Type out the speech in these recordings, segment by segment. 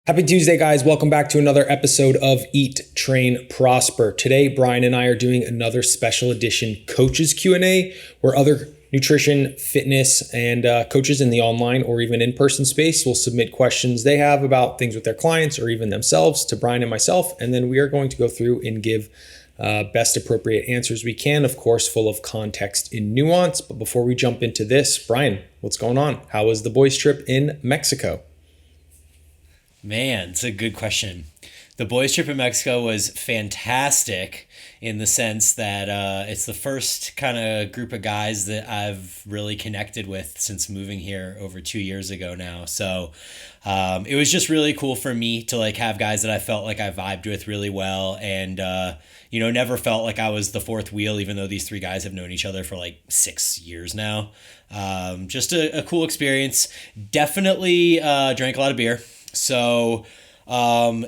Happy Tuesday, guys. Welcome back to another episode of Eat, Train, Prosper. Today, Bryan and I are doing another special edition Coaches Q&A where other nutrition, fitness, and coaches in the online or even in-person space will submit questions they have about things with their clients or even themselves to Bryan and myself. And then we are going to go through and give best appropriate answers we can, of course, full of context and nuance. But before we jump into this, Bryan, what's going on? How was the boys' trip in Mexico? Man, it's a good question. The boys' trip in Mexico was fantastic in the sense that it's the first kind of group of guys that I've really connected with since moving here over 2 years ago now. So it was just really cool for me to have guys that I felt like I vibed with really well and never felt like I was the fourth wheel, even though these three guys have known each other for 6 years now. Just a cool experience. Definitely drank a lot of beer. So,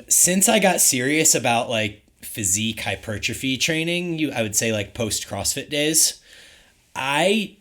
since I got serious about physique hypertrophy training, I would say post CrossFit days, I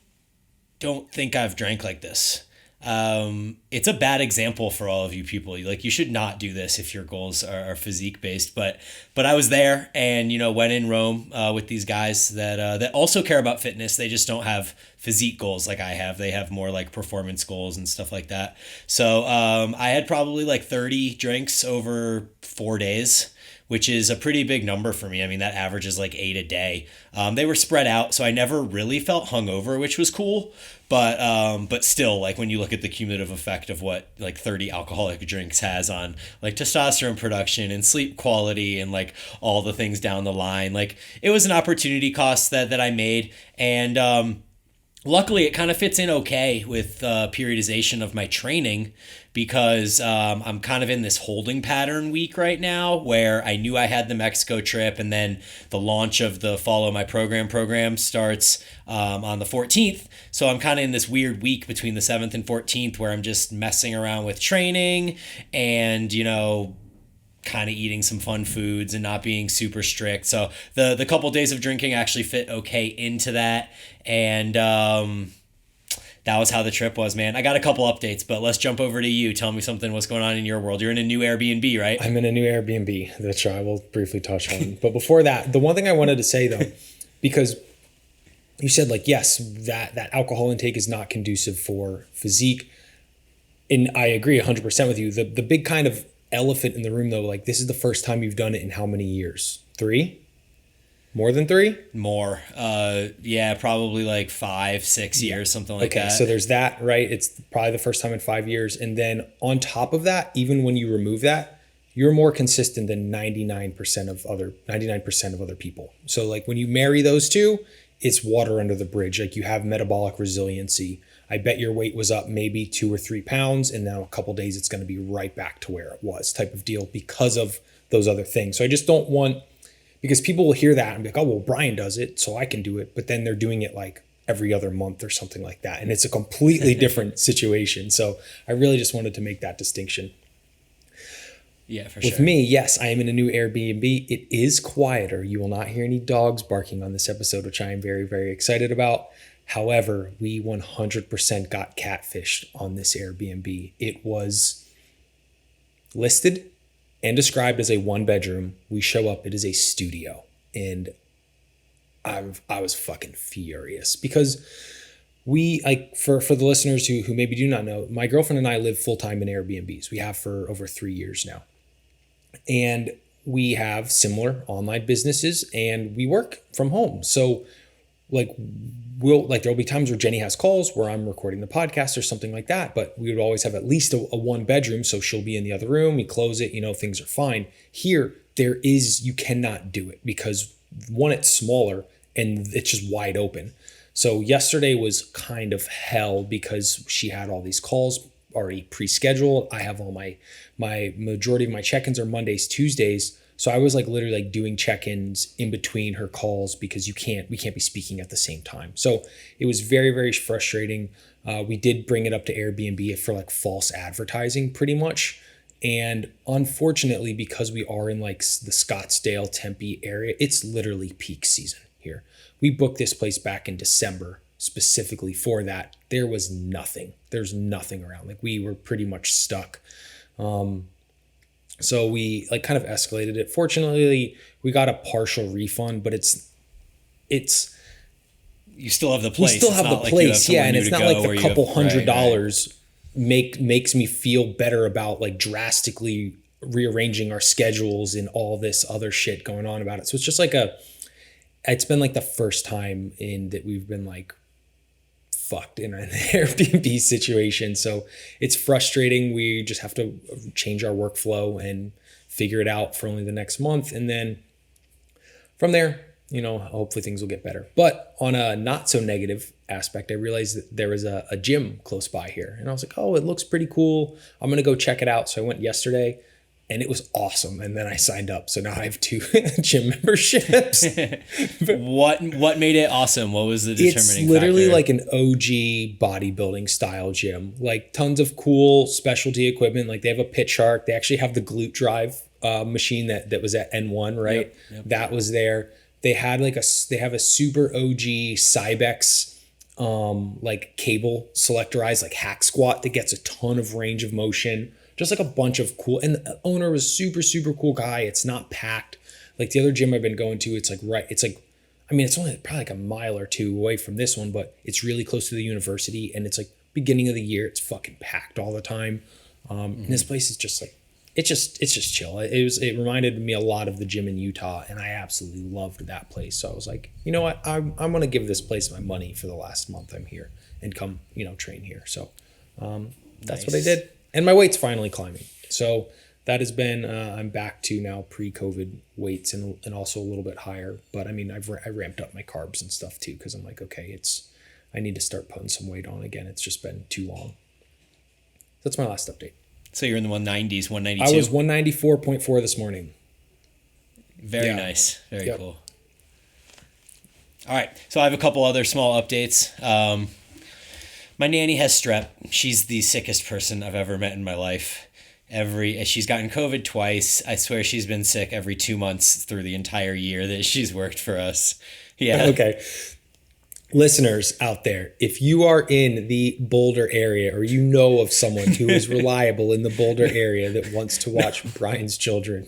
don't think I've drank like this. It's a bad example for all of you people. You should not do this if your goals are physique based, but I was there and, went in Rome, with these guys that also care about fitness. They just don't have physique goals like I have. They have more performance goals and stuff like that. So, I had probably 30 drinks over 4 days, which is a pretty big number for me. I mean, that averages 8 a day. They were spread out, so I never really felt hungover, which was cool. But still, when you look at the cumulative effect of what 30 alcoholic drinks has on testosterone production and sleep quality and all the things down the line, it was an opportunity cost that I made. And luckily, it kind of fits in okay with periodization of my training because I'm kind of in this holding pattern week right now where I knew I had the Mexico trip and then the launch of the Follow My Program starts on the 14th. So I'm kind of in this weird week between the 7th and 14th where I'm just messing around with training and, kind of eating some fun foods and not being super strict. So the couple days of drinking actually fit okay into that. And that was how the trip was, man. I got a couple updates, but let's jump over to you. Tell me something, what's going on in your world. You're in a new Airbnb, right? I'm in a new Airbnb, which I will briefly touch on. But before that, the one thing I wanted to say though, because you said yes, that alcohol intake is not conducive for physique. And I agree 100% with you. The big kind of elephant in the room though, this is the first time you've done it in how many years? 3? More than 3? More. Yeah, probably 5, 6 years, something like that. Okay, so there's that, right? It's probably the first time in 5 years. And then on top of that, even when you remove that, you're more consistent than 99% of other people. So when you marry those two, it's water under the bridge. You have metabolic resiliency. I bet your weight was up maybe 2 or 3 pounds, and now a couple days it's going to be right back to where it was, type of deal, because of those other things. So I just don't want, because people will hear that and be like, oh, well, Bryan does it, so I can do it. But then they're doing it every other month or something like that. And it's a completely different situation. So I really just wanted to make that distinction. Yeah, for sure. With me, yes, I am in a new Airbnb. It is quieter. You will not hear any dogs barking on this episode, which I am very, very excited about. However, we 100% got catfished on this Airbnb. It was listed and described as a 1-bedroom. We show up, it is a studio. And I was fucking furious because we, for the listeners who maybe do not know, my girlfriend and I live full-time in Airbnbs. We have for over 3 years now. And we have similar online businesses and we work from home. So there'll be times where Jenny has calls where I'm recording the podcast or something like that, but we would always have at least a 1-bedroom. So she'll be in the other room, we close it, things are fine. Here, you cannot do it because one, it's smaller and it's just wide open. So yesterday was kind of hell because she had all these calls already pre-scheduled. I have all my majority of my check-ins are Mondays, Tuesdays. So I was literally doing check-ins in between her calls because we can't be speaking at the same time. So it was very, very frustrating. We did bring it up to Airbnb for false advertising pretty much. And unfortunately, because we are in the Scottsdale, Tempe area, it's literally peak season here. We booked this place back in December specifically for that. There was nothing. There's nothing around. We were pretty much stuck. So we like kind of escalated it. Fortunately, we got a partial refund, but it's You still have the we place. still It's have the not like you have place, yeah, somewhere and new it's to not go like where the you couple have- $100 makes me feel better about like drastically rearranging our schedules and all this other shit going on about it. So it's just like it's been like the first time in that we've been like fucked in an Airbnb situation. So it's frustrating. We just have to change our workflow and figure it out for only the next month. And then from there, hopefully things will get better. But on a not so negative aspect, I realized that there was a gym close by here. And I was like, oh, it looks pretty cool. I'm going to go check it out. So I went yesterday and it was awesome. And then I signed up. So now I have 2 gym memberships. What made it awesome? What was the determining It's literally factor? like an OG bodybuilding style gym. Like tons of cool specialty equipment. Like they have a pit shark. They actually have the glute drive machine that was at N1, right? Yep. That was there. They had they have a super OG Cybex like cable selectorized like hack squat that gets a ton of range of motion. Just like a bunch of cool, and the owner was super, super cool guy. It's not packed. Like the other gym I've been going to, it's it's only probably like a mile or 2 away from this one, but it's really close to the university. And it's like beginning of the year, it's fucking packed all the time. And this place is just like, it's just chill. It reminded me a lot of the gym in Utah, and I absolutely loved that place. So I was like, you know what, I'm going to give this place my money for the last month I'm here and come, train here. So that's what I did. And my weight's finally climbing. So that has been, I'm back to now pre-COVID weights and also a little bit higher. But I mean, I ramped up my carbs and stuff too, because I'm like, okay, I need to start putting some weight on again. It's just been too long. That's my last update. So you're in the 190s, 192. I was 194.4 this morning. Very nice. Very cool. All right. So I have a couple other small updates. My nanny has strep. She's the sickest person I've ever met in my life. She's gotten COVID twice. I swear she's been sick every 2 months through the entire year that she's worked for us. Yeah. Okay. Listeners out there, if you are in the Boulder area or you know of someone who is reliable in the Boulder area that wants to watch Bryan's children.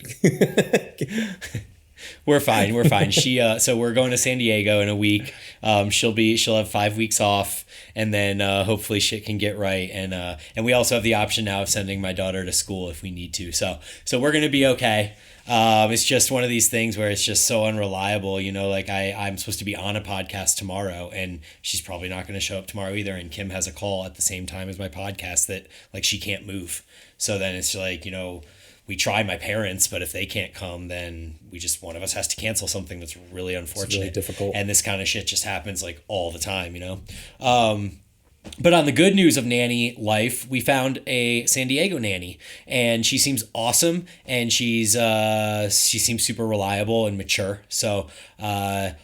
We're fine. So we're going to San Diego in a week. She'll have 5 weeks off, and then hopefully shit can get right. And we also have the option now of sending my daughter to school if we need to. So we're gonna be okay. It's just one of these things where it's just so unreliable. Like I'm supposed to be on a podcast tomorrow, and she's probably not going to show up tomorrow either. And Kim has a call at the same time as my podcast that like she can't move. So then it's like, we try my parents, but if they can't come, then one of us has to cancel something that's really unfortunate. It's really difficult. And this kind of shit just happens like all the time, But on the good news of nanny life, we found a San Diego nanny, and she seems awesome, and she seems super reliable and mature. So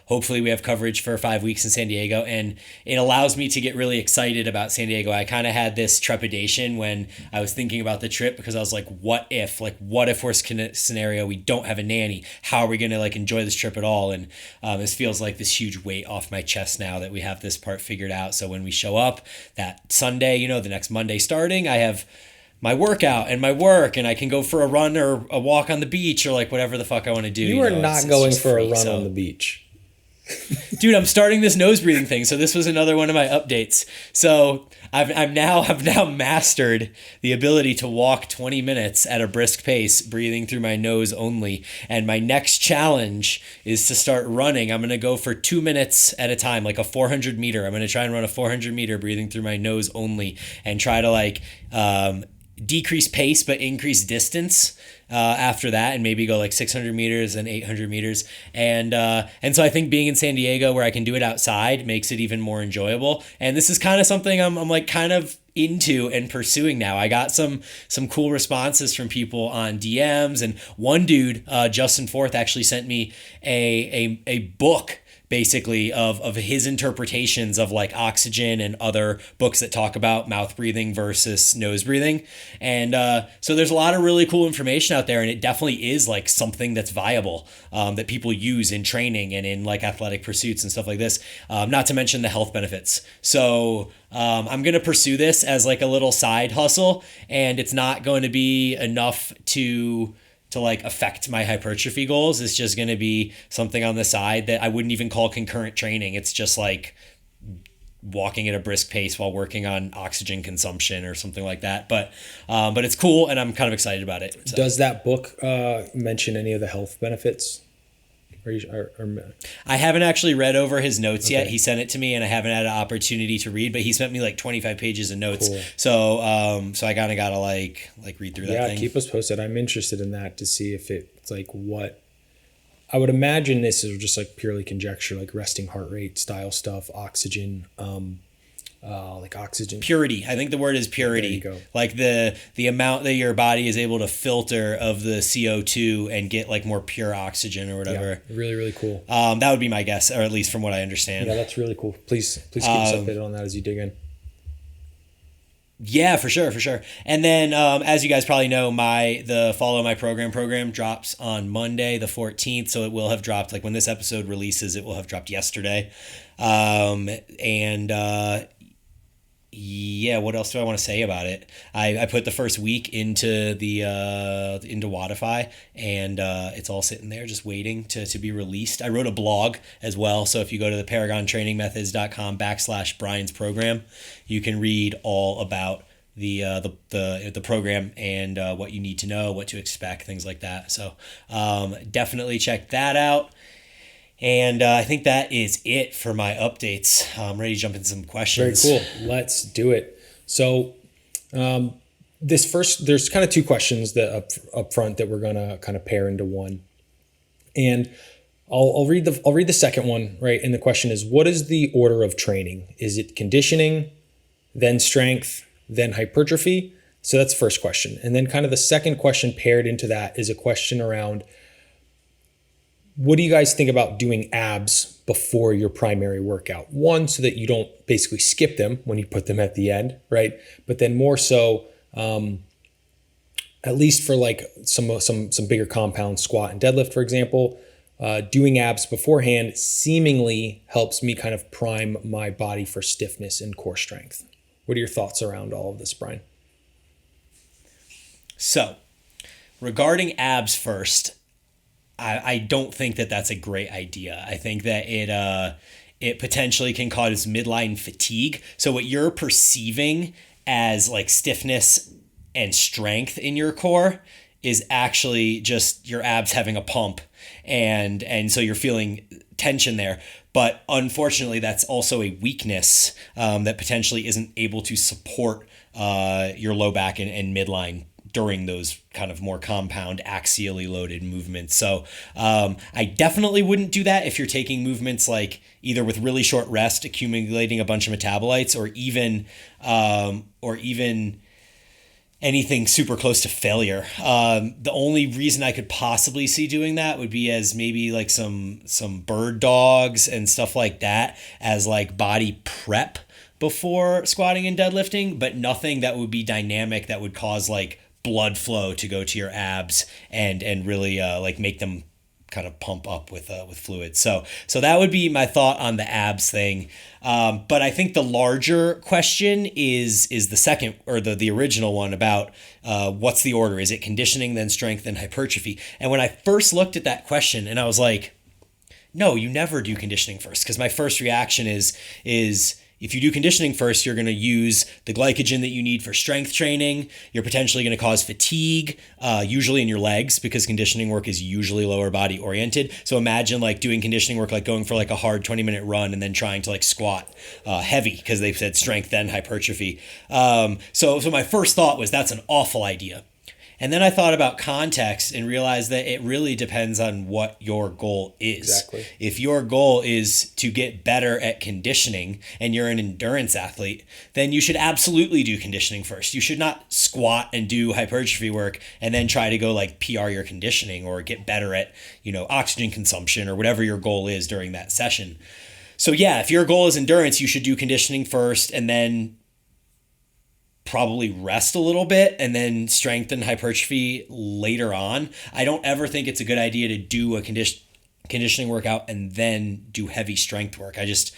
hopefully we have coverage for 5 weeks in San Diego, and it allows me to get really excited about San Diego. I kind of had this trepidation when I was thinking about the trip, because I was like, what if worst scenario, we don't have a nanny? How are we going to like enjoy this trip at all? And this feels like this huge weight off my chest now that we have this part figured out. So when we show up that Sunday, the next Monday starting, I have my workout and my work, and I can go for a run or a walk on the beach or like whatever the fuck I want to do. You are not going for a run on the beach. Dude, I'm starting this nose breathing thing. So this was another one of my updates. So I've now mastered the ability to walk 20 minutes at a brisk pace, breathing through my nose only. And my next challenge is to start running. I'm going to go for 2 minutes at a time, like a 400 meter. I'm going to try and run a 400 meter breathing through my nose only, and try to decrease pace but increase distance after that, and maybe go like 600 meters and 800 meters. And so I think being in San Diego where I can do it outside makes it even more enjoyable. And this is kind of something I'm like kind of into and pursuing now. I got some cool responses from people on DMs, and one dude, Justin Forth, actually sent me a book basically of his interpretations of like oxygen and other books that talk about mouth breathing versus nose breathing. And so there's a lot of really cool information out there, and it definitely is like something that's viable, that people use in training and in like athletic pursuits and stuff like this, not to mention the health benefits. So I'm going to pursue this as like a little side hustle, and it's not going to be enough to like affect my hypertrophy goals. It's just going to be something on the side that I wouldn't even call concurrent training. It's just like walking at a brisk pace while working on oxygen consumption or something like that. But it's cool, and I'm kind of excited about it. So. Does that book mention any of the health benefits? I haven't actually read over his notes yet. He sent it to me, and I haven't had an opportunity to read, but he sent me like 25 pages of notes. Cool. So I kind of got to like read through that thing. Yeah, keep us posted. I'm interested in that to see if it's like what I would imagine. This is just like purely conjecture, like resting heart rate style stuff, oxygen, like oxygen purity. I think the word is purity. There you go. Like the amount that your body is able to filter of the CO2 and get like more pure oxygen or whatever. Yeah, really, really cool. That would be my guess, or at least from what I understand. Yeah, that's really cool. Please keep us updated on that as you dig in. Yeah, for sure. And then, as you guys probably know, the Follow My Program drops on Monday, the 14th. So it will have dropped, like when this episode releases, it will have dropped yesterday. Yeah, what else do I want to say about it? I put the first week into into Wodify, and it's all sitting there just waiting to be released. I wrote a blog as well, so if you go to the paragontrainingmethods.com/Bryan's program, you can read all about the program and what you need to know, what to expect, things like that. So definitely check that out. And I think that is it for my updates. I'm ready to jump into some questions. Very cool. Let's do it. So there's kind of two questions that up front that we're going to kind of pair into one. And I'll read the second one, right? And the question is, what is the order of training? Is it conditioning, then strength, then hypertrophy? So that's the first question. And then kind of the second question paired into that is a question around, what do you guys think about doing abs before your primary workout? One, so that you don't basically skip them when you put them at the end, right? But then more so, at least for like some bigger compound squat and deadlift, for example, doing abs beforehand seemingly helps me kind of prime my body for stiffness and core strength. What are your thoughts around all of this, Bryan? So, regarding abs first, I don't think that that's a great idea. I think that it potentially can cause midline fatigue. So what you're perceiving as like stiffness and strength in your core is actually just your abs having a pump, and so you're feeling tension there. But unfortunately, that's also a weakness that potentially isn't able to support your low back and midline during those kind of more compound axially loaded movements. So I definitely wouldn't do that if you're taking movements like either with really short rest, accumulating a bunch of metabolites, or even anything super close to failure. The only reason I could possibly see doing that would be as maybe like some bird dogs and stuff like that as like body prep before squatting and deadlifting, but nothing that would be dynamic that would cause like blood flow to go to your abs and really like make them kind of pump up with fluid. So that would be my thought on the abs thing. But I think the larger question is the second, or the original one about what's the order? Is it conditioning, then strength, then hypertrophy? And when I first looked at that question, and I was like, no, you never do conditioning first, because my first reaction is if you do conditioning first, you're going to use the glycogen that you need for strength training. You're potentially going to cause fatigue, usually in your legs, because conditioning work is usually lower body oriented. So imagine like doing conditioning work, like going for like a hard 20-minute run and then trying to like squat heavy, because they've said strength then hypertrophy. So my first thought was that's an awful idea. And then I thought about context and realized that it really depends on what your goal is. Exactly. If your goal is to get better at conditioning and you're an endurance athlete, then you should absolutely do conditioning first. You should not squat and do hypertrophy work and then try to go like PR your conditioning or get better at, oxygen consumption or whatever your goal is during that session. So yeah, if your goal is endurance, you should do conditioning first and then probably rest a little bit and then strengthen hypertrophy later on. I don't ever think it's a good idea to do a conditioning workout and then do heavy strength work. I just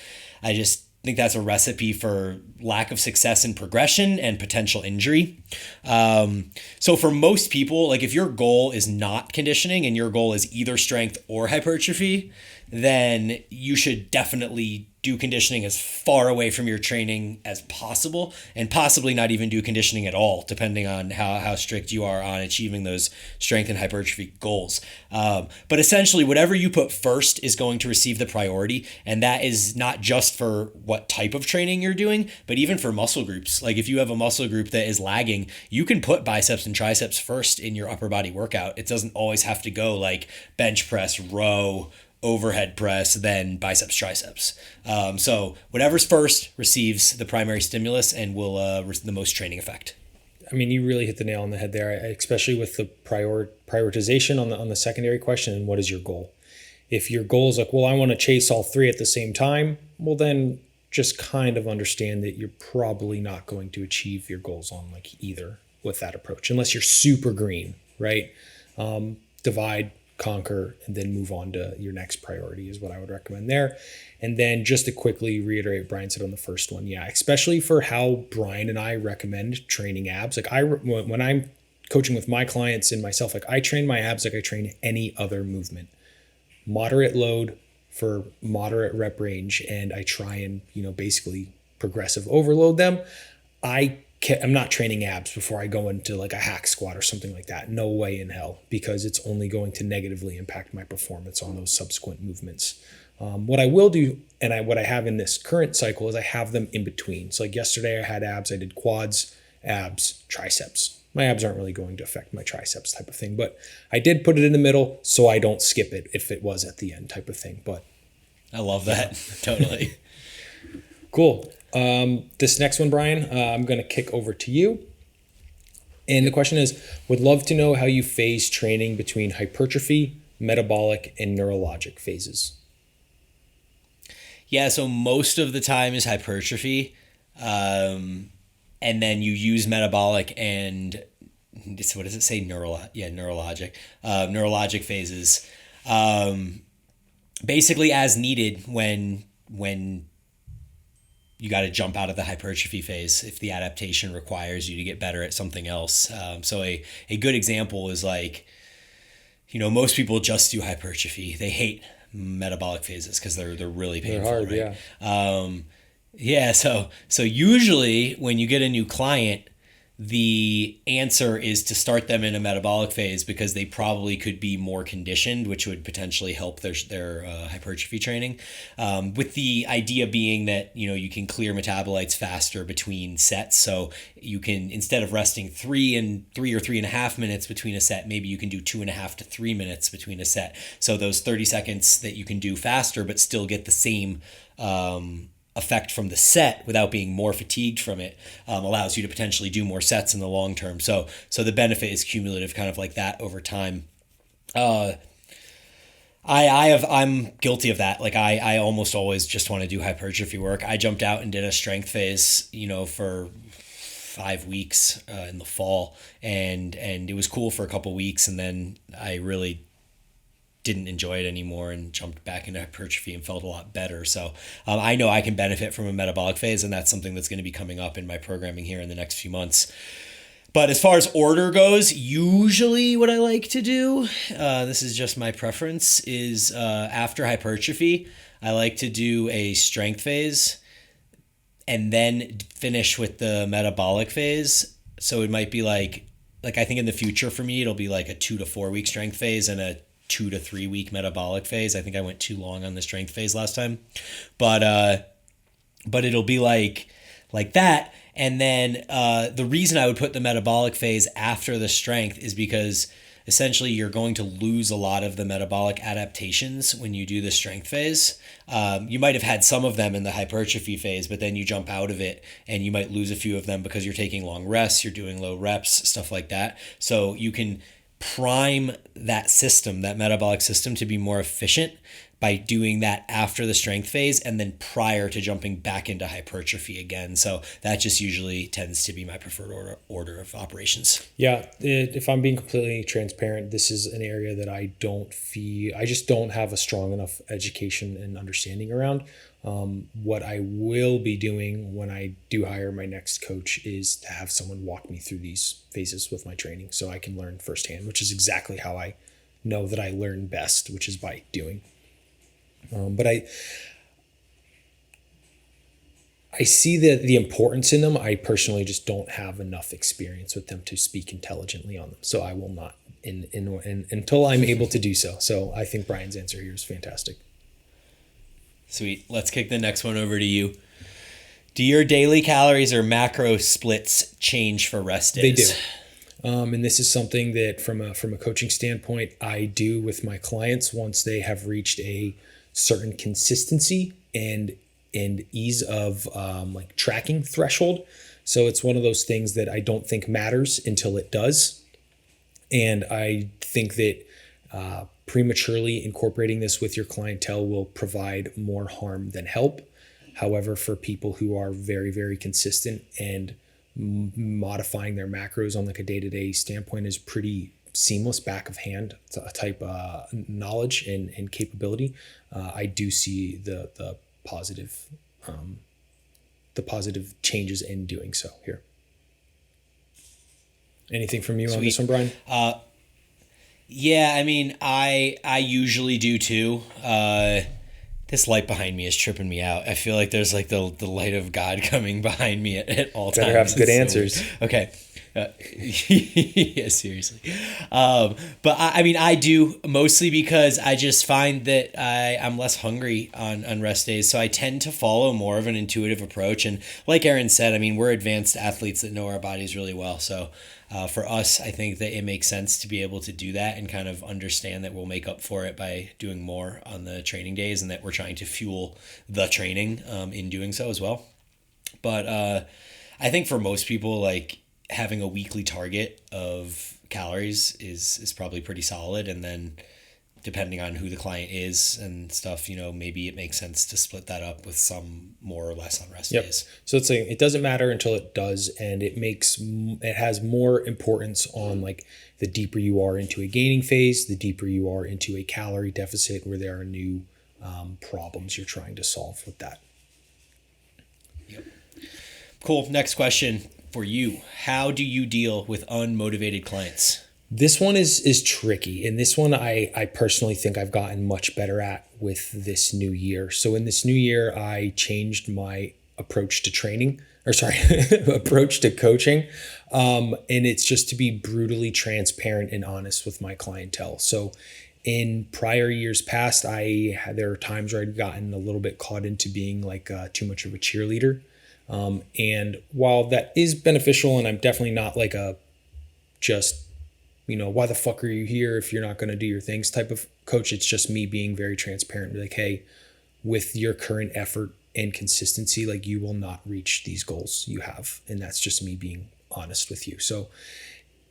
think that's a recipe for lack of success and progression and potential injury. So for most people, like if your goal is not conditioning and your goal is either strength or hypertrophy, then you should definitely do conditioning as far away from your training as possible, and possibly not even do conditioning at all, depending on how strict you are on achieving those strength and hypertrophy goals. But essentially, whatever you put first is going to receive the priority, and that is not just for what type of training you're doing, but even for muscle groups. Like if you have a muscle group that is lagging, you can put biceps and triceps first in your upper body workout. It doesn't always have to go like bench press, row, overhead press, then biceps, triceps. So whatever's first receives the primary stimulus and will the most training effect. I mean, you really hit the nail on the head there, especially with the prioritization on the secondary question and what is your goal. If your goal is like, well, I want to chase all three at the same time, well, then just kind of understand that you're probably not going to achieve your goals on like either with that approach, unless you're super green, right? Divide, conquer, and then move on to your next priority is what I would recommend there. And then just to quickly reiterate what Bryan said on the first one, yeah, especially for how Bryan and I recommend training abs. Like when I'm coaching with my clients and myself, like I train my abs like I train any other movement. Moderate load for moderate rep range, and I try and, basically progressive overload them. I'm not training abs before I go into like a hack squat or something like that. No way in hell, because it's only going to negatively impact my performance on those subsequent movements. What I will do, and what I have in this current cycle, is I have them in between. So like yesterday I had abs, I did quads, abs, triceps. My abs aren't really going to affect my triceps type of thing, but I did put it in the middle so I don't skip it if it was at the end type of thing. But I love that. Totally. Cool. This next one, Bryan, I'm going to kick over to you. And the question is, would love to know how you phase training between hypertrophy, metabolic, and neurologic phases. Yeah, so most of the time is hypertrophy. And then you use metabolic and what does it say? Neurologic. Neurologic phases. Basically as needed when you got to jump out of the hypertrophy phase if the adaptation requires you to get better at something else. So a good example is like, most people just do hypertrophy. They hate metabolic phases because they're really painful. They're hard, right? So usually when you get a new client, the answer is to start them in a metabolic phase because they probably could be more conditioned, which would potentially help their hypertrophy training. With the idea being that, you can clear metabolites faster between sets. So you can, instead of resting 3 or 3.5 minutes between a set, maybe you can do 2.5 to 3 minutes between a set. So those 30 seconds that you can do faster, but still get the same, effect from the set without being more fatigued from it, allows you to potentially do more sets in the long term. So the benefit is cumulative, kind of like that over time. I'm guilty of that. Like I almost always just want to do hypertrophy work. I jumped out and did a strength phase, for 5 weeks in the fall, and it was cool for a couple weeks, and then I really didn't enjoy it anymore and jumped back into hypertrophy and felt a lot better. So I know I can benefit from a metabolic phase, and that's something that's going to be coming up in my programming here in the next few months. But as far as order goes, usually what I like to do, this is just my preference, is after hypertrophy, I like to do a strength phase and then finish with the metabolic phase. So it might be like I think in the future for me, it'll be like a 2 to 4 week strength phase and a 2 to 3 week metabolic phase. I think I went too long on the strength phase last time, but it'll be like that. And then the reason I would put the metabolic phase after the strength is because essentially you're going to lose a lot of the metabolic adaptations when you do the strength phase. You might have had some of them in the hypertrophy phase, but then you jump out of it and you might lose a few of them because you're taking long rests, you're doing low reps, stuff like that. So you can prime that system, that metabolic system, to be more efficient by doing that after the strength phase and then prior to jumping back into hypertrophy again. So that just usually tends to be my preferred order of operations. Yeah, if I'm being completely transparent, this is an area that I just don't have a strong enough education and understanding around. What I will be doing when I do hire my next coach is to have someone walk me through these phases with my training so I can learn firsthand, which is exactly how I know that I learn best, which is by doing. But I see the importance in them. I personally just don't have enough experience with them to speak intelligently on them. So I will not until I'm able to do so. So I think Bryan's answer here is fantastic. Sweet. Let's kick the next one over to you. Do your daily calories or macro splits change for rest days? They do. And this is something that from a coaching standpoint, I do with my clients once they have reached a certain consistency and ease of like tracking threshold. So it's one of those things that I don't think matters until it does. And I think that prematurely incorporating this with your clientele will provide more harm than help. However, for people who are very, very consistent and modifying their macros on like a day-to-day standpoint is pretty seamless, back of hand type knowledge and capability, I do see the positive changes in doing so here. Anything from you on this one, Bryan? Yeah, I mean, I usually do too. This light behind me is tripping me out. I feel like there's like the light of God coming behind me at all times. Better have good answers. Okay. Yeah, seriously. But I mean, I do mostly because I just find that I'm less hungry on rest days. So I tend to follow more of an intuitive approach. And like Aaron said, I mean, we're advanced athletes that know our bodies really well. So for us, I think that it makes sense to be able to do that and kind of understand that we'll make up for it by doing more on the training days and that we're trying to fuel the training in doing so as well. But I think for most people, like, having a weekly target of calories is probably pretty solid. And then depending on who the client is and stuff, maybe it makes sense to split that up with some more or less on rest days. So it's like, it doesn't matter until it does. And it has more importance on like the deeper you are into a gaining phase, the deeper you are into a calorie deficit where there are new problems you're trying to solve with that. Yep. Cool. Next question for you. How do you deal with unmotivated clients? This one is tricky. And this one I personally think I've gotten much better at with this new year. So in this new year, I changed my approach to approach to coaching. And it's just to be brutally transparent and honest with my clientele. So in prior years past, there are times where I'd gotten a little bit caught into being like too much of a cheerleader. And while that is beneficial, and I'm definitely not like why the fuck are you here if you're not going to do your things type of coach, it's just me being very transparent. Be like, hey, with your current effort and consistency, like you will not reach these goals you have. And that's just me being honest with you. So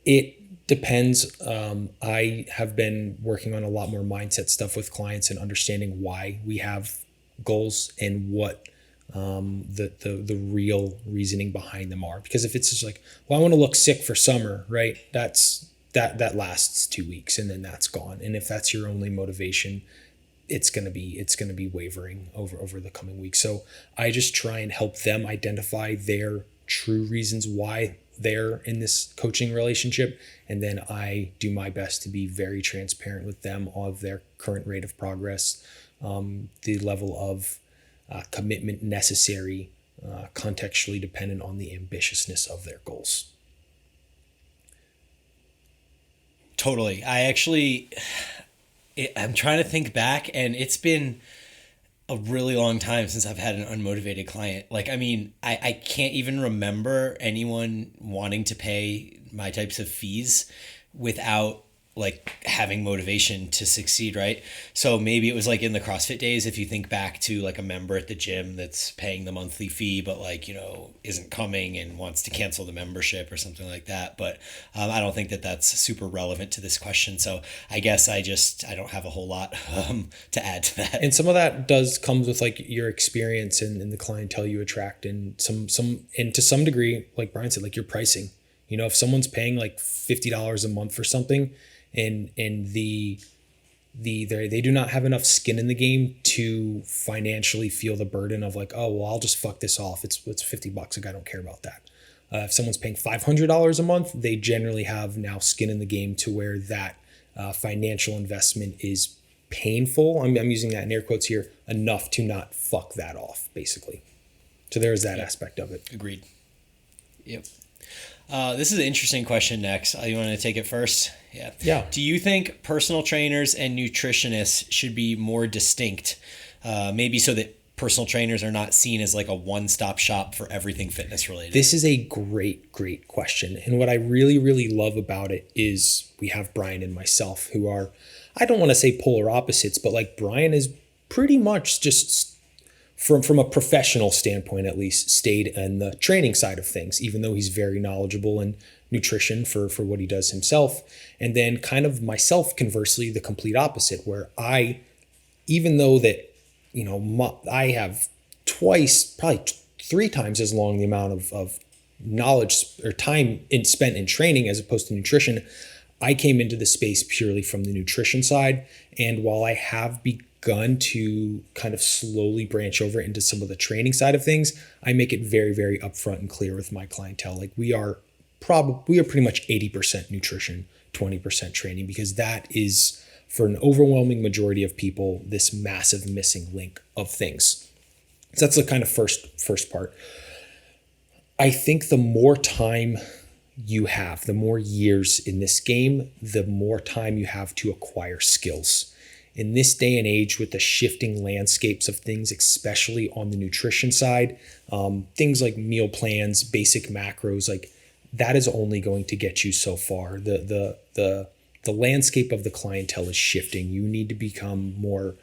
it depends. I have been working on a lot more mindset stuff with clients and understanding why we have goals and what the real reasoning behind them are. Because if it's just like, well, I want to look sick for summer, right? That lasts 2 weeks and then that's gone. And if that's your only motivation, it's gonna be wavering over the coming weeks. So I just try and help them identify their true reasons why they're in this coaching relationship, and then I do my best to be very transparent with them of their current rate of progress, the level of commitment necessary, contextually dependent on the ambitiousness of their goals. Totally. I'm trying to think back, and it's been a really long time since I've had an unmotivated client. Like, I mean, I can't even remember anyone wanting to pay my types of fees without like having motivation to succeed, right? So maybe it was like in the CrossFit days, if you think back to like a member at the gym that's paying the monthly fee, but like, you know, isn't coming and wants to cancel the membership or something like that. But I don't think that that's super relevant to this question. So I guess I don't have a whole lot to add to that. And some of that does comes with like your experience and the clientele you attract, and and to some degree, like Bryan said, like your pricing. You know, if someone's paying like $50 a month for something, and they do not have enough skin in the game to financially feel the burden of like, oh well, I'll just fuck this off. It's $50. Like, I don't care about that. If someone's paying $500 a month, they generally have now skin in the game to where that financial investment is painful. I'm using that in air quotes here, enough to not fuck that off, basically. So there is that aspect of it. Agreed. Yep. This is an interesting question next. You want to take it first? Yeah. Yeah. Do you think personal trainers and nutritionists should be more distinct? Maybe so that personal trainers are not seen as like a one-stop shop for everything fitness related. This is a great, great question. And what I really, really love about it is we have Bryan and myself who are, I don't want to say polar opposites, but like Bryan is pretty much just from a professional standpoint, at least, stayed in the training side of things, even though he's very knowledgeable in nutrition for what he does himself. And then kind of myself, conversely, the complete opposite, where even though that, you know, I have probably 3 times as long the amount of knowledge or time spent in training as opposed to nutrition, I came into the space purely from the nutrition side. And while I have begun to kind of slowly branch over into some of the training side of things, I make it very, very upfront and clear with my clientele. Like we are pretty much 80% nutrition, 20% training, because that is, for an overwhelming majority of people, this massive missing link of things. So that's the kind of first part. I think the more time you have, the more years in this game, the more time you have to acquire skills. In this day and age, with the shifting landscapes of things, especially on the nutrition side, things like meal plans, basic macros, like that is only going to get you so far. The landscape of the clientele is shifting. You need to become more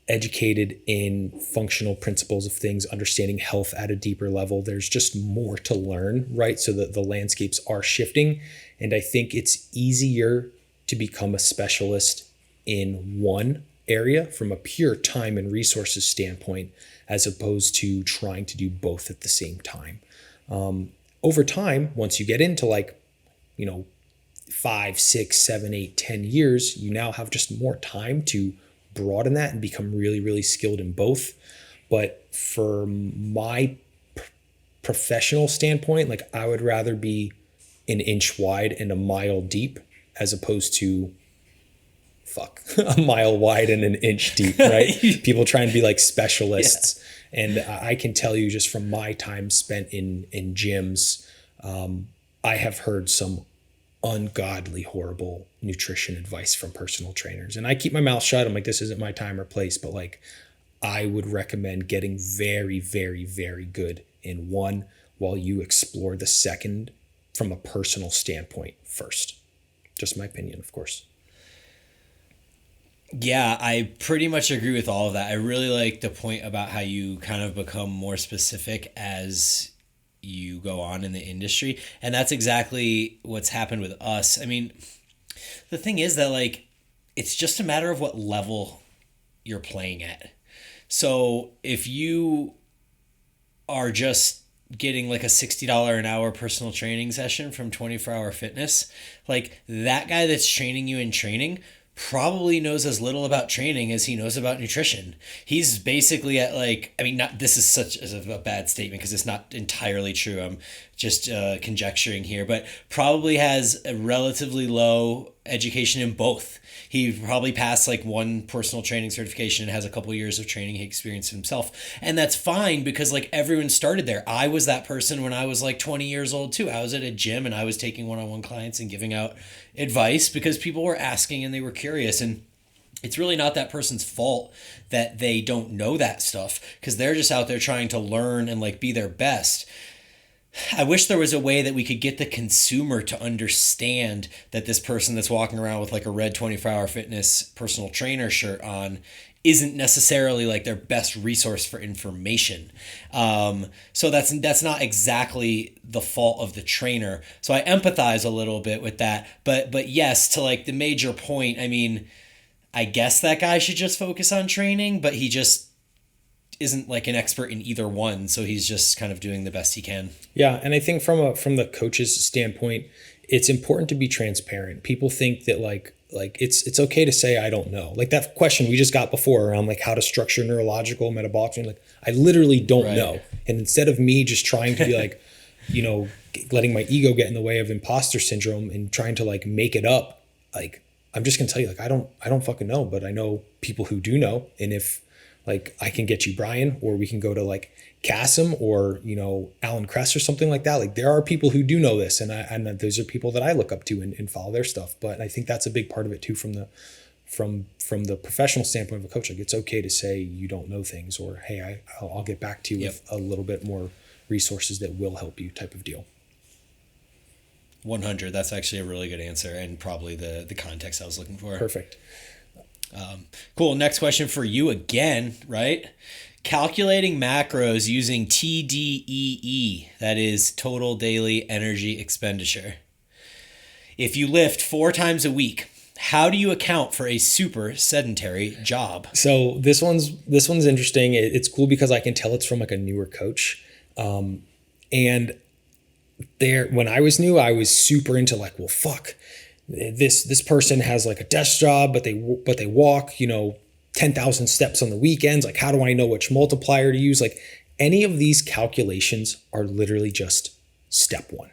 educated in functional principles of things, understanding health at a deeper level. There's just more to learn, right? So that the landscapes are shifting. And I think it's easier to become a specialist in one area from a pure time and resources standpoint, as opposed to trying to do both at the same time. Over time, once you get into 5, 6, 7, 8, 10 years, you now have just more time to broaden that and become really, really skilled in both. But for my professional standpoint, like I would rather be an inch wide and a mile deep as opposed to a mile wide and an inch deep, right? People try and be like specialists. Yeah. And I can tell you just from my time spent in gyms, I have heard some ungodly, horrible nutrition advice from personal trainers. And I keep my mouth shut. I'm like, this isn't my time or place, but like, I would recommend getting very, very, very good in one while you explore the second from a personal standpoint first. Just my opinion, of course. Yeah, I pretty much agree with all of that. I really like the point about how you kind of become more specific as you go on in the industry. And that's exactly what's happened with us. I mean, the thing is that like, it's just a matter of what level you're playing at. So if you are just getting like a $60 an hour personal training session from 24 Hour Fitness, like that guy that's training you in training probably knows as little about training as he knows about nutrition. He's basically at like, I mean, not, this is such a bad statement because it's not entirely true. I'm just conjecturing here, but probably has a relatively low education in both. He probably passed like one personal training certification and has a couple of years of training he experienced himself. And that's fine because like everyone started there. I was that person when I was like 20 years old too. I was at a gym and I was taking one-on-one clients and giving out advice because people were asking and they were curious. And it's really not that person's fault that they don't know that stuff, because they're just out there trying to learn and like be their best. I wish there was a way that we could get the consumer to understand that this person that's walking around with like a red 24-hour fitness personal trainer shirt on isn't necessarily like their best resource for information. So that's not exactly the fault of the trainer. So I empathize a little bit with that. But yes, to like the major point, I mean, I guess that guy should just focus on training, but he just isn't like an expert in either one, so he's just kind of doing the best he can. Yeah, and I think from the coach's standpoint, it's important to be transparent. People think that like it's okay to say I don't know. Like that question we just got before around like how to structure neurological metabolic, like I literally don't know. And instead of me just trying to be like, letting my ego get in the way of imposter syndrome and trying to like make it up, like I'm just gonna tell you like I don't fucking know, but I know people who do know, and if like I can get you Bryan, or we can go to like Cassim or, Alan Kress or something like that. Like there are people who do know this, and those are people that I look up to and follow their stuff. But I think that's a big part of it too, from the professional standpoint of a coach. Like it's okay to say you don't know things, or, hey, I'll get back to you with a little bit more resources that will help you type of deal. 100. That's actually a really good answer, and probably the context I was looking for. Perfect. Cool. Next question for you again, right? Calculating macros using TDEE, that is total daily energy expenditure. If you lift 4 times a week, how do you account for a super sedentary job? So this one's interesting. It's cool because I can tell it's from like a newer coach. And when I was new, I was super into like, well, fuck, this person has like a desk job, but they walk, 10,000 steps on the weekends. Like, how do I know which multiplier to use? Like, any of these calculations are literally just step one.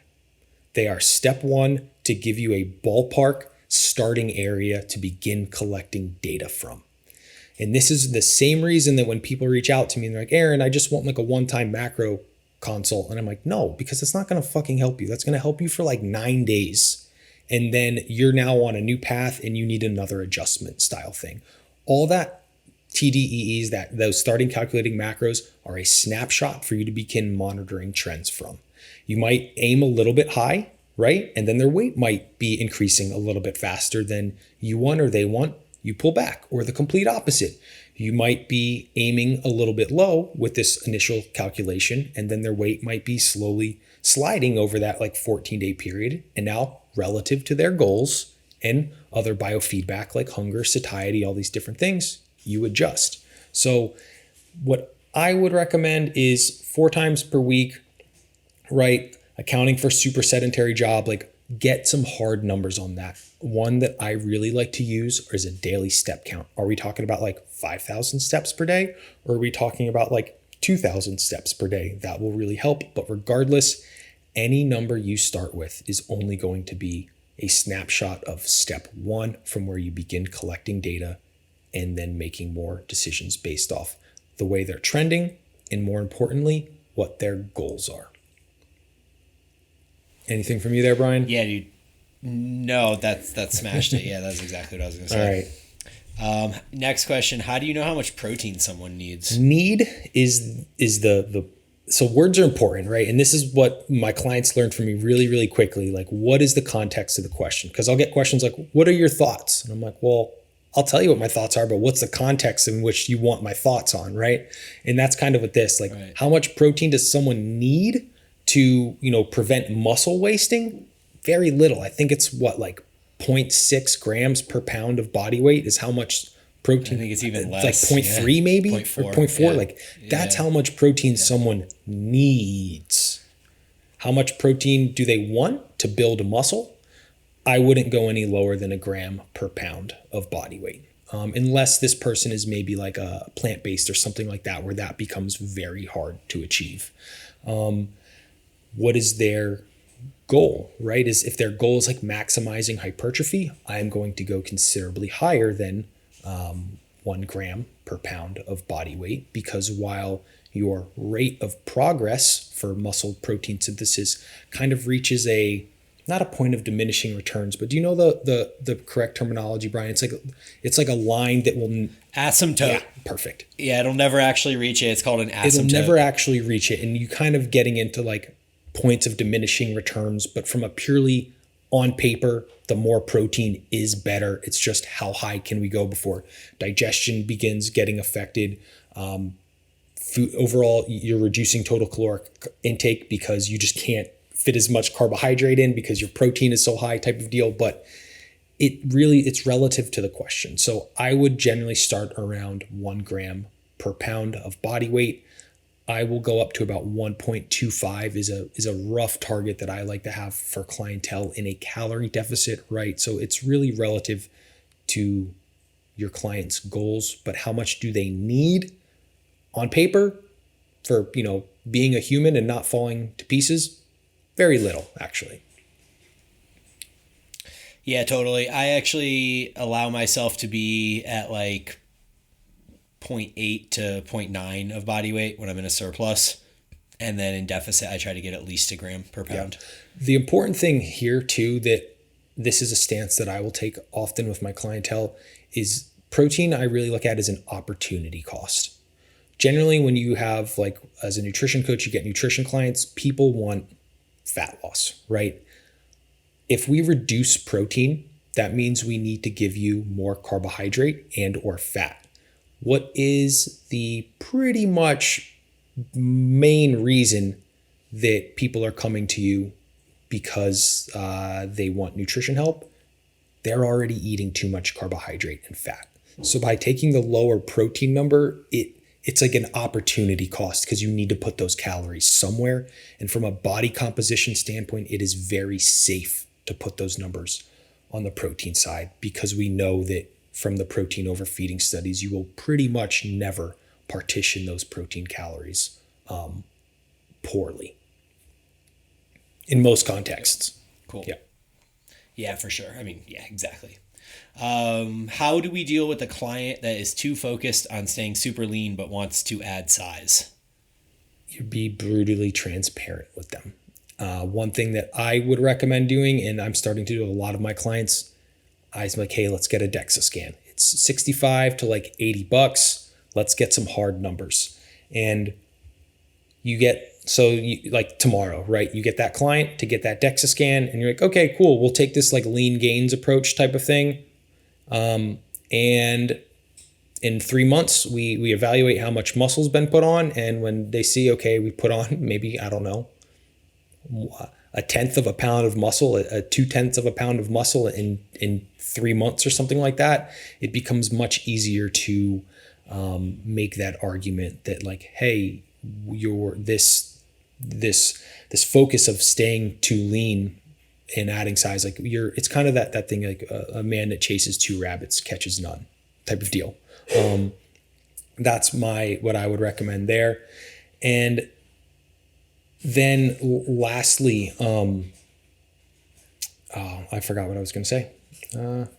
They are step one to give you a ballpark starting area to begin collecting data from. And this is the same reason that when people reach out to me and they're like, Aaron, I just want like a one-time macro consult. And I'm like, no, because it's not going to fucking help you. That's going to help you for like 9 days. And then you're now on a new path and you need another adjustment style thing. All that TDEEs, those starting calculating macros, are a snapshot for you to begin monitoring trends from. You might aim a little bit high, right? And then their weight might be increasing a little bit faster than you want or they want. You pull back, or the complete opposite. You might be aiming a little bit low with this initial calculation, and then their weight might be slowly sliding over that like 14-day period. And now, relative to their goals and other biofeedback like hunger, satiety, all these different things, you adjust. So what I would recommend is 4 times per week, right? Accounting for super sedentary job, like get some hard numbers on that. One that I really like to use is a daily step count. Are we talking about like 5,000 steps per day? Or are we talking about like 2,000 steps per day? That will really help. But regardless, any number you start with is only going to be a snapshot of step one from where you begin collecting data and then making more decisions based off the way they're trending and, more importantly, what their goals are. Anything from you there, Bryan? Yeah, dude. No, that smashed it. Yeah, that's exactly what I was going to say. All right. Next question. How do you know how much protein someone needs? Need is so words are important, right? And this is what my clients learned from me really, really quickly. Like, what is the context of the question? Because I'll get questions like, what are your thoughts? And I'm like, well, I'll tell you what my thoughts are, but what's the context in which you want my thoughts on, right? And that's kind of what this, like, right. How much protein does someone need to, prevent muscle wasting? Very little. I think it's like 0.6 grams per pound of body weight is how much protein. I think it's even less. Like 0.3 maybe, 0.4, or 0.4. Yeah. Like that's how much protein someone needs. How much protein do they want to build a muscle? I wouldn't go any lower than a gram per pound of body weight. Unless this person is maybe like a plant-based or something like that, where that becomes very hard to achieve. What is their goal, right? Is if their goal is like maximizing hypertrophy, I'm going to go considerably higher than 1 gram per pound of body weight, because while your rate of progress for muscle protein synthesis kind of reaches a not a point of diminishing returns, but do you know the correct terminology, Brian? It's like a line that will asymptote. Yeah, perfect. Yeah, it'll never actually reach it. It's called an asymptote. It'll never actually reach it, and you kind of getting into like points of diminishing returns, but from a purely on paper, the more protein is better. It's just how high can we go before digestion begins getting affected. Food overall, you're reducing total caloric intake because you just can't fit as much carbohydrate in because your protein is so high, type of deal. But it's relative to the question. So I would generally start around 1 gram per pound of body weight. I will go up to about 1.25 is a rough target that I like to have for clientele in a calorie deficit, right? So it's really relative to your client's goals, but how much do they need on paper for, being a human and not falling to pieces? Very little, actually. Yeah, totally. I actually allow myself to be at like 0.8 to 0.9 of body weight when I'm in a surplus. And then in deficit, I try to get at least 1 gram per pound. Yeah. The important thing here too, that this is a stance that I will take often with my clientele, is protein I really look at as an opportunity cost. Generally, when you have, like, as a nutrition coach, you get nutrition clients, people want fat loss, right? If we reduce protein, that means we need to give you more carbohydrate and or fat. What is the pretty much main reason that people are coming to you because they want nutrition help? They're already eating too much carbohydrate and fat. So by taking the lower protein number, it's like an opportunity cost because you need to put those calories somewhere. And from a body composition standpoint, it is very safe to put those numbers on the protein side because we know that from the protein overfeeding studies, you will pretty much never partition those protein calories poorly in most contexts. Cool. Yeah. Yeah, for sure. I mean, yeah, exactly. How do we deal with a client that is too focused on staying super lean but wants to add size? You be brutally transparent with them. One thing that I would recommend doing, and I'm starting to do with a lot of my clients, I'm like, hey, let's get a DEXA scan. It's 65 to like $80. Let's get some hard numbers. And like tomorrow, right? You get that client to get that DEXA scan and you're like, okay, cool. We'll take this like lean gains approach type of thing. And in 3 months, we evaluate how much muscle's been put on. And when they see, okay, we put on maybe, I don't know, 1/10 of a pound of muscle, 2/10 of a pound of muscle in 3 months or something like that, it becomes much easier to make that argument that like, hey, this focus of staying too lean and adding size, like it's kind of that thing, like a man that chases 2 rabbits catches none type of deal. That's what I would recommend there. And then lastly, I forgot what I was going to say.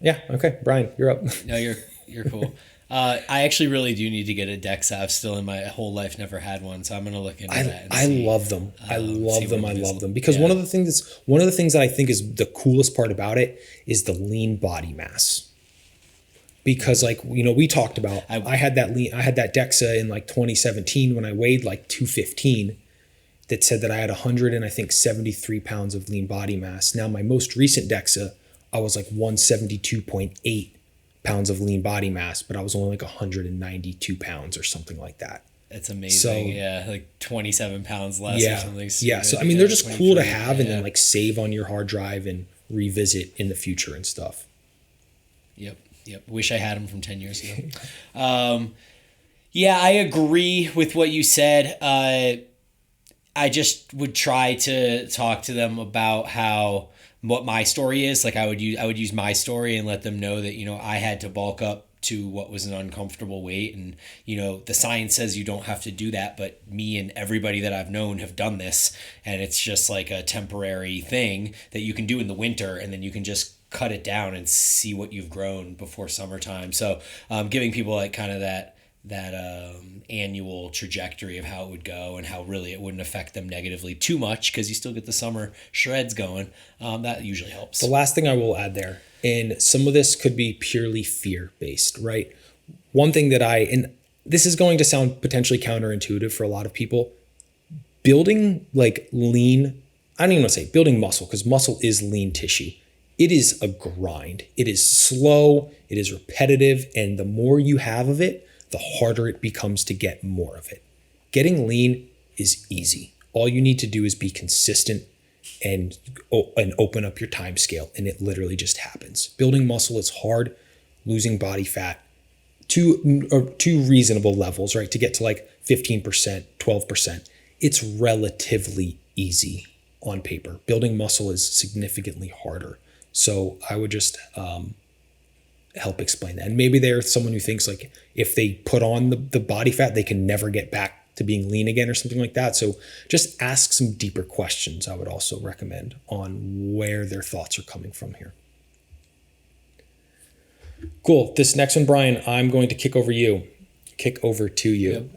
Yeah. Okay. Brian, you're up. No, you're cool. I actually really do need to get a DEXA. I've still in my whole life never had one, so I'm going to look into that. I love them. I love them because one of the things that I think is the coolest part about it is the lean body mass. Because like, we talked about, I had that DEXA in like 2017 when I weighed like 215 that said that I had 173 pounds of lean body mass. Now my most recent DEXA, I was like 172.8 pounds of lean body mass, but I was only like 192 pounds or something like that. That's amazing. So, like 27 pounds less or something. Yeah. So, I mean, they're just cool to have and then like save on your hard drive and revisit in the future and stuff. Yep. Wish I had them from 10 years ago. Yeah, I agree with what you said. I just would try to talk to them about what my story is. Like I would use my story and let them know that, I had to bulk up to what was an uncomfortable weight. And, the science says you don't have to do that, but me and everybody that I've known have done this. And it's just like a temporary thing that you can do in the winter. And then you can just cut it down and see what you've grown before summertime. So giving people like kind of annual trajectory of how it would go and how really it wouldn't affect them negatively too much because you still get the summer shreds going. That usually helps. The last thing I will add there, and some of this could be purely fear-based, right? One thing that and this is going to sound potentially counterintuitive for a lot of people, building like lean, I don't even want to say building muscle, because muscle is lean tissue. It is a grind. It is slow, it is repetitive, and the more you have of it, the harder it becomes to get more of it. Getting lean is easy. All you need to do is be consistent and open up your time scale, and it literally just happens. Building muscle is hard. Losing body fat to reasonable levels, right? To get to like 15%, 12%, it's relatively easy on paper. Building muscle is significantly harder. So I would just help explain that. And maybe there's someone who thinks like if they put on the body fat, they can never get back to being lean again or something like that. So just ask some deeper questions, I would also recommend, on where their thoughts are coming from here. Cool. This next one, Bryan, I'm going to kick over to you.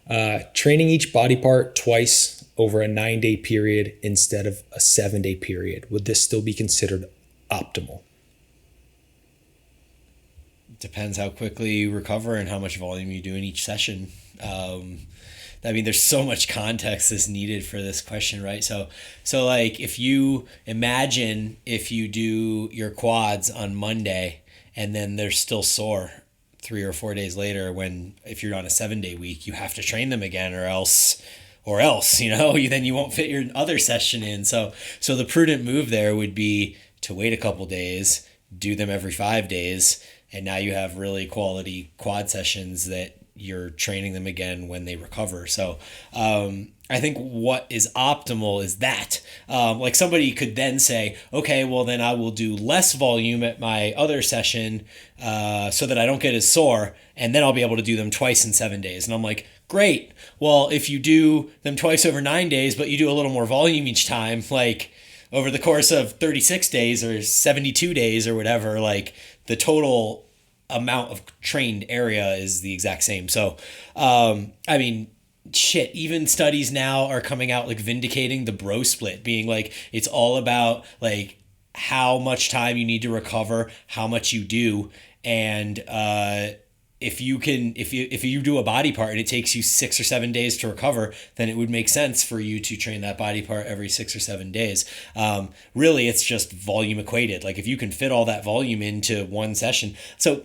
Yep. Training each body part twice over a 9-day period instead of a 7-day period. Would this still be considered optimal? Depends how quickly you recover and how much volume you do in each session. I mean, there's so much context that's needed for this question, right? So like if you imagine if you do your quads on Monday and then they're still sore 3 or 4 days later, when if you're on a 7-day week, you have to train them again or else, then you won't fit your other session in. So the prudent move there would be to wait a couple days, do them every 5 days, and now you have really quality quad sessions that you're training them again when they recover. So I think what is optimal is that. Like somebody could then say, okay, well then I will do less volume at my other session so that I don't get as sore, and then I'll be able to do them twice in 7 days. And I'm like, great. Well, if you do them twice over 9 days, but you do a little more volume each time, like over the course of 36 days or 72 days or whatever, like the total amount of trained area is the exact same. So, I mean, shit, even studies now are coming out like vindicating the bro split, being like, it's all about like how much time you need to recover, how much you do. And, if you do a body part and it takes you 6 or 7 days to recover, then it would make sense for you to train that body part every 6 or 7 days. Really, it's just volume equated. Like if you can fit all that volume into one session. So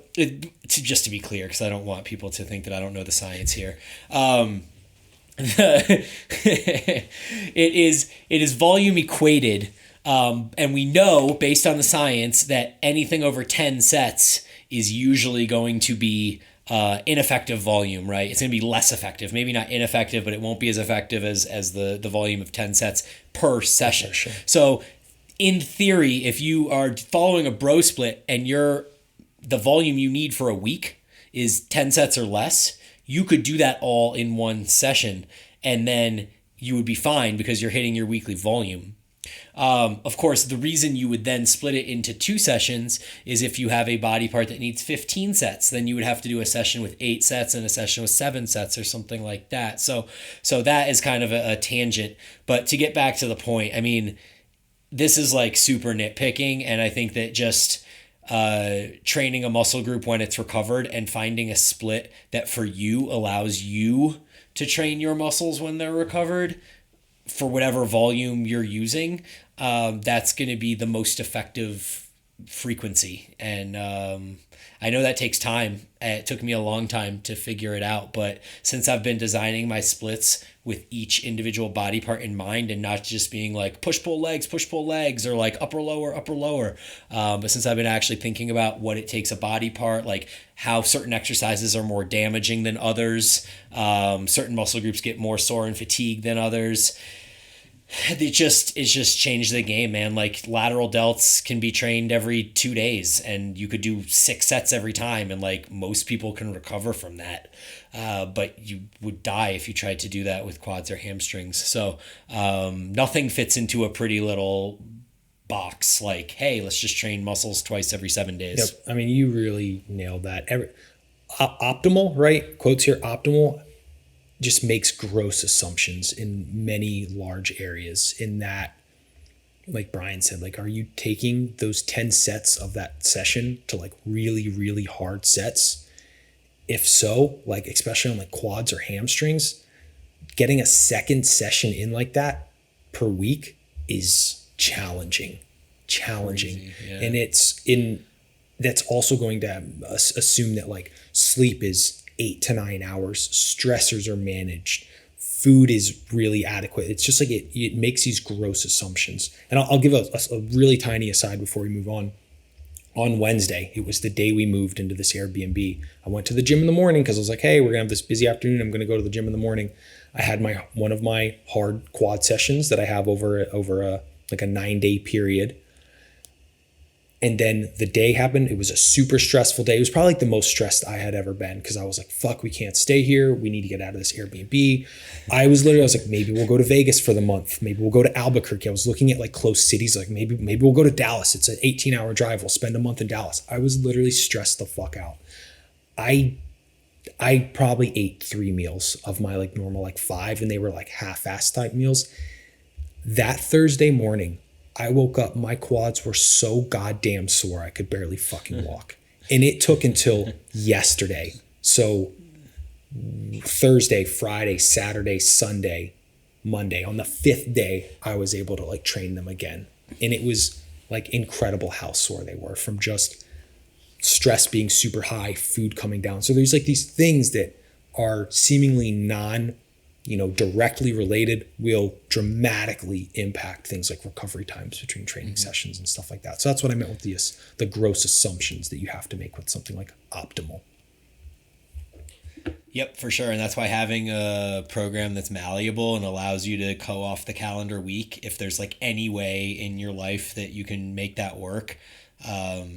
just to be clear, because I don't want people to think that I don't know the science here. It is volume equated. And we know based on the science that anything over 10 sets is usually going to be ineffective volume, right? It's going to be less effective. Maybe not ineffective, but it won't be as effective as the volume of 10 sets per session. Sure. So in theory, if you are following a bro split and the volume you need for a week is 10 sets or less, you could do that all in one session and then you would be fine because you're hitting your weekly volume. Of course, the reason you would then split it into 2 sessions is if you have a body part that needs 15 sets, then you would have to do a session with 8 sets and a session with 7 sets or something like that. So that is kind of a tangent. But to get back to the point, I mean, this is like super nitpicking. And I think that just training a muscle group when it's recovered and finding a split that for you allows you to train your muscles when they're recovered for whatever volume you're using, that's going to be the most effective frequency. And I know that takes time. It took me a long time to figure it out. But since I've been designing my splits with each individual body part in mind and not just being like push-pull legs, or like upper, lower. But since I've been actually thinking about what it takes a body part, like how certain exercises are more damaging than others, certain muscle groups get more sore and fatigued than others. It's just changed the game, man. Like lateral delts can be trained every 2 days and you could do 6 sets every time. And like most people can recover from that. But you would die if you tried to do that with quads or hamstrings. So, nothing fits into a pretty little box like, hey, let's just train muscles twice every 7 days. Yep. I mean, you really nailed that. optimal, right? Quotes here, optimal just makes gross assumptions in many large areas in that, like Bryan said, like, are you taking those 10 sets of that session to like really, really hard sets? If so, like, especially on like quads or hamstrings, getting a second session in like that per week is challenging. Crazy, yeah. And that's also going to assume that like sleep is 8 to 9 hours, stressors are managed, food is really adequate. It's just like it makes these gross assumptions. And I'll give a really tiny aside before we move on. On Wednesday, it was the day we moved into this Airbnb. I went to the gym in the morning because I was like, hey, we're gonna have this busy afternoon. I'm gonna go to the gym in the morning. I had one of my hard quad sessions that I have over a like a 9-day period. And then the day happened. It was a super stressful day. It was probably like the most stressed I had ever been because I was like, fuck, we can't stay here. We need to get out of this Airbnb. I was like, maybe we'll go to Vegas for the month. Maybe we'll go to Albuquerque. I was looking at like close cities. Like maybe we'll go to Dallas. It's an 18-hour drive. We'll spend a month in Dallas. I was literally stressed the fuck out. I probably ate 3 meals of my like normal like 5, and they were like half-assed type meals. That Thursday morning, I woke up, my quads were so goddamn sore I could barely fucking walk. And it took until yesterday. So Thursday, Friday, Saturday, Sunday, Monday, on the 5th day, I was able to like train them again. And it was like incredible how sore they were from just stress being super high, food coming down. So there's like these things that are seemingly directly related will dramatically impact things like recovery times between training sessions and stuff like that. So that's what I meant with the gross assumptions that you have to make with something like optimal. Yep, for sure. And that's why having a program that's malleable and allows you to go off the calendar week, if there's like any way in your life that you can make that work,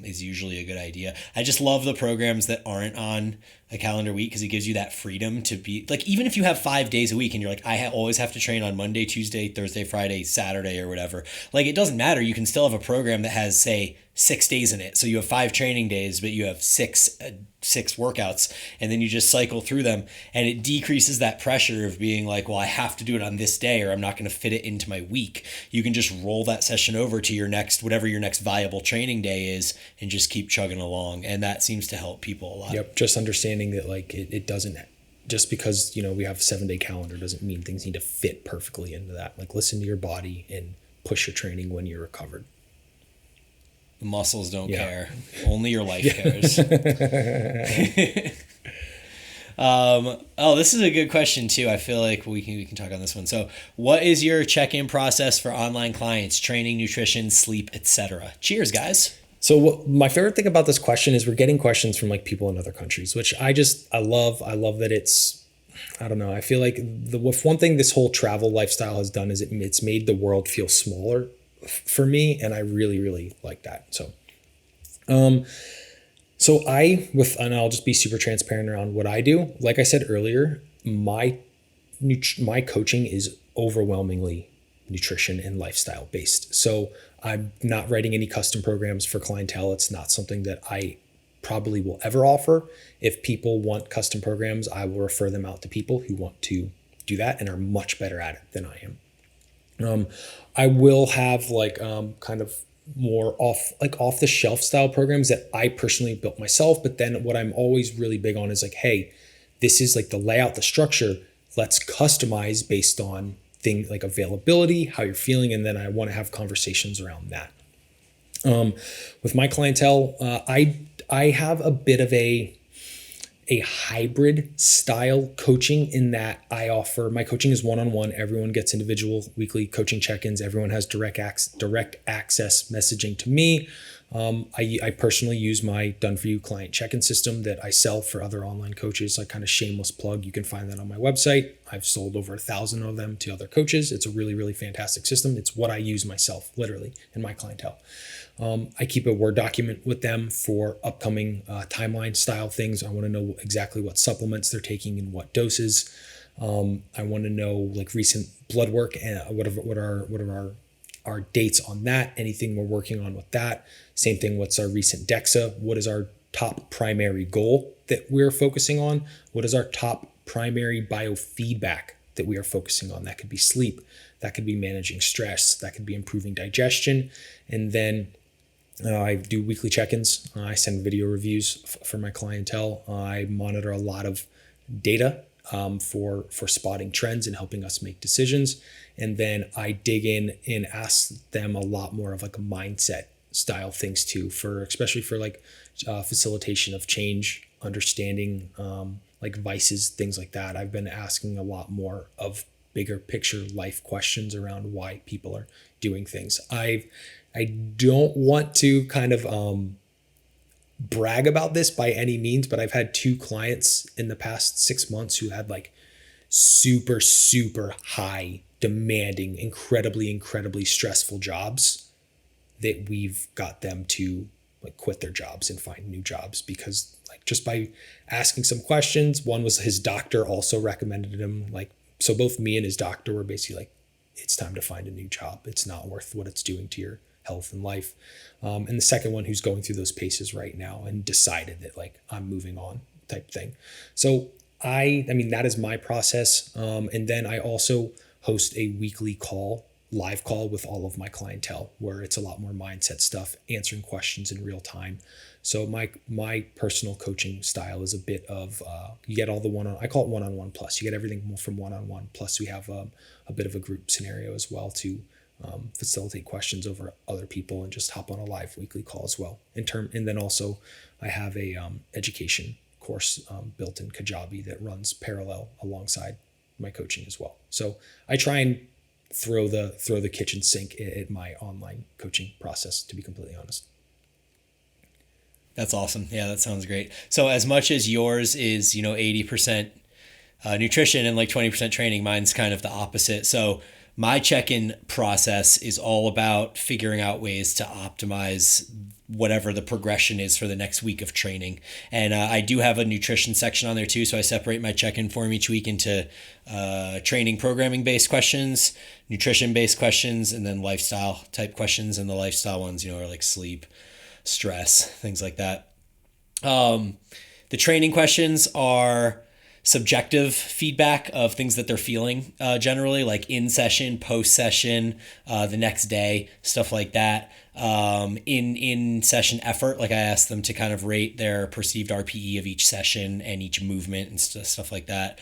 is usually a good idea. I just love the programs that aren't on a calendar week because it gives you that freedom to be like, even if you have 5 days a week and you're like, I always have to train on Monday, Tuesday, Thursday, Friday, Saturday, or whatever. Like, it doesn't matter. You can still have a program that has, say, 6 days in it. So you have 5 training days, but you have six workouts, and then you just cycle through them, and it decreases that pressure of being like, well, I have to do it on this day or I'm not going to fit it into my week. You can just roll that session over to your next, whatever your next viable training day is, and just keep chugging along. And that seems to help people a lot. Yep. Just understanding that like it doesn't, just because, we have a 7-day calendar doesn't mean things need to fit perfectly into that. Like, listen to your body and push your training when you're recovered. The muscles don't care. Only your life cares. This is a good question too. I feel like we can talk on this one. So, what is your check-in process for online clients, training, nutrition, sleep, etc.? Cheers, guys. So my favorite thing about this question is we're getting questions from like people in other countries, which I love. I love that it's, I don't know. I feel like one thing this whole travel lifestyle has done is it's made the world feel smaller for me. And I really, really like that. So, and I'll just be super transparent around what I do. Like I said earlier, my coaching is overwhelmingly nutrition and lifestyle based. So I'm not writing any custom programs for clientele. It's not something that I probably will ever offer. If people want custom programs, I will refer them out to people who want to do that and are much better at it than I am. I will have like kind of more off the shelf style programs that I personally built myself. But then what I'm always really big on is like, hey, this is like the layout, the structure. Let's customize based on things like availability, how you're feeling, and then I want to have conversations around that. With my clientele, I have a bit of a hybrid style coaching in that my coaching is one-on-one. Everyone gets individual weekly coaching check-ins. Everyone has direct access messaging to me. I personally use my done for you client check-in system that I sell for other online coaches. Like, kind of shameless plug. You can find that on my website. I've sold over 1,000 of them to other coaches. It's a really, really fantastic system. It's what I use myself, literally, in my clientele. I keep a Word document with them for upcoming timeline style things. I want to know exactly what supplements they're taking and what doses. I want to know like recent blood work and what are our dates on that, anything we're working on with that. Same thing, what's our recent DEXA? What is our top primary goal that we're focusing on? What is our top primary biofeedback that we are focusing on? That could be sleep, that could be managing stress, that could be improving digestion. And then I do weekly check-ins. I send video reviews for my clientele. I monitor a lot of data for spotting trends and helping us make decisions. And then I dig in and ask them a lot more of like a mindset style things too, for especially for like facilitation of change, understanding like vices, things like that. I've been asking a lot more of bigger picture life questions around why people are doing things. I don't want to kind of brag about this by any means, but I've had 2 clients in the past 6 months who had like super, super high demanding, incredibly stressful jobs that we've got them to like quit their jobs and find new jobs, because like just by asking some questions. One was his doctor also recommended him, like, so both me and his doctor were basically like, it's time to find a new job. It's not worth what it's doing to your health and life. And the second one who's going through those paces right now and decided that like I'm moving on type thing. So I mean, that is my process. And then I also host a weekly live call with all of my clientele, where it's a lot more mindset stuff, answering questions in real time. So my personal coaching style is a bit of, you get all the I call it one-on-one plus. You get everything from one-on-one plus we have a bit of a group scenario as well to facilitate questions over other people and just hop on a live weekly call as well. And then also I have a education course built in Kajabi that runs parallel alongside my coaching as well. So I try and throw the kitchen sink at my online coaching process, to be completely honest. That's awesome. Yeah, that sounds great. So as much as yours is, 80% nutrition and like 20% training, mine's kind of the opposite. So my check-in process is all about figuring out ways to optimize whatever the progression is for the next week of training. And I do have a nutrition section on there too. So I separate my check-in form each week into training programming-based questions, nutrition-based questions, and then lifestyle type questions. And the lifestyle ones, are like sleep, stress, things like that. The training questions are subjective feedback of things that they're feeling, generally, like in session, post session, the next day, stuff like that. In session effort, like I asked them to kind of rate their perceived RPE of each session and each movement and stuff like that,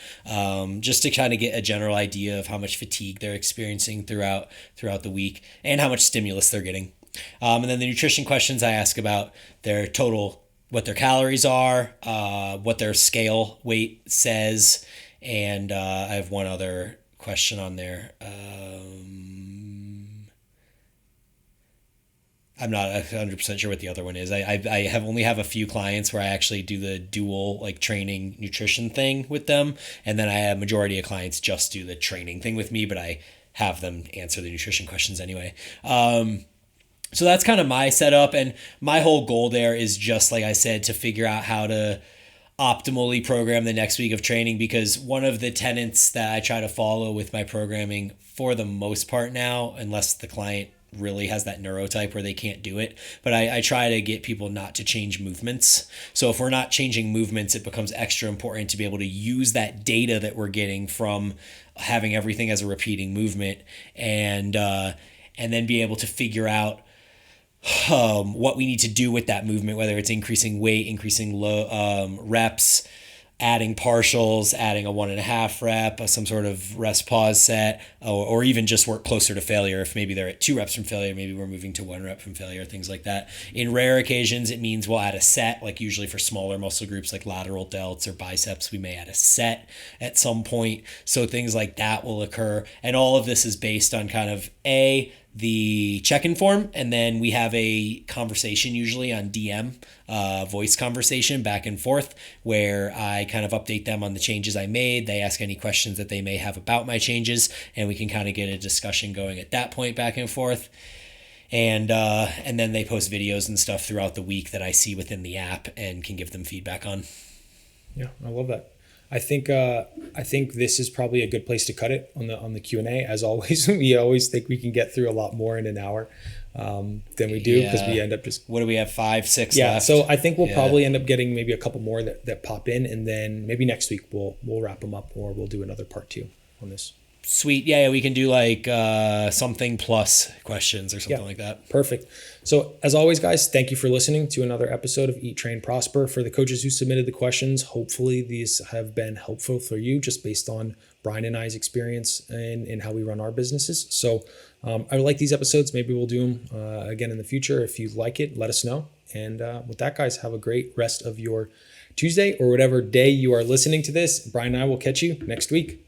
just to kind of get a general idea of how much fatigue they're experiencing throughout the week and how much stimulus they're getting. And then the nutrition questions, I ask about their total, what their calories are, what their scale weight says, and I have one other question on there. I'm not 100% sure what the other one is. I only have a few clients where I actually do the dual like training nutrition thing with them, and then I have a majority of clients just do the training thing with me, but I have them answer the nutrition questions anyway. So that's kind of my setup, and my whole goal there is just, like I said, to figure out how to optimally program the next week of training, because one of the tenets that I try to follow with my programming for the most part now, unless the client really has that neurotype where they can't do it, but I try to get people not to change movements. So if we're not changing movements, it becomes extra important to be able to use that data that we're getting from having everything as a repeating movement, and then be able to figure out what we need to do with that movement, whether it's increasing weight, increasing low reps, adding partials, adding a 1.5 rep, some sort of rest pause set, or even just work closer to failure. If maybe they're at 2 reps from failure, maybe we're moving to 1 rep from failure, things like that. In rare occasions, it means we'll add a set, like usually for smaller muscle groups like lateral delts or biceps, we may add a set at some point. So things like that will occur. And all of this is based on kind of the check-in form, and then we have a conversation usually on DM, voice conversation back and forth, where I kind of update them on the changes I made. They ask any questions that they may have about my changes, and we can kind of get a discussion going at that point back and forth. And then they post videos and stuff throughout the week that I see within the app and can give them feedback on. Yeah, I love that. I think this is probably a good place to cut it on the Q&A. As always, we always think we can get through a lot more in an hour. than we do, because we end up just. What do we have? 5, 6 Yeah. left? So I think we'll probably end up getting maybe a couple more that pop in, and then maybe next week we'll wrap them up, or we'll do another part 2 on this. Sweet. Yeah, we can do like something plus questions or something like that. Perfect. So as always, guys, thank you for listening to another episode of Eat, Train, Prosper. For the coaches who submitted the questions, hopefully these have been helpful for you, just based on Bryan and I's experience and how we run our businesses. So I like these episodes. Maybe we'll do them again in the future. If you like it, let us know. And with that, guys, have a great rest of your Tuesday or whatever day you are listening to this. Bryan and I will catch you next week.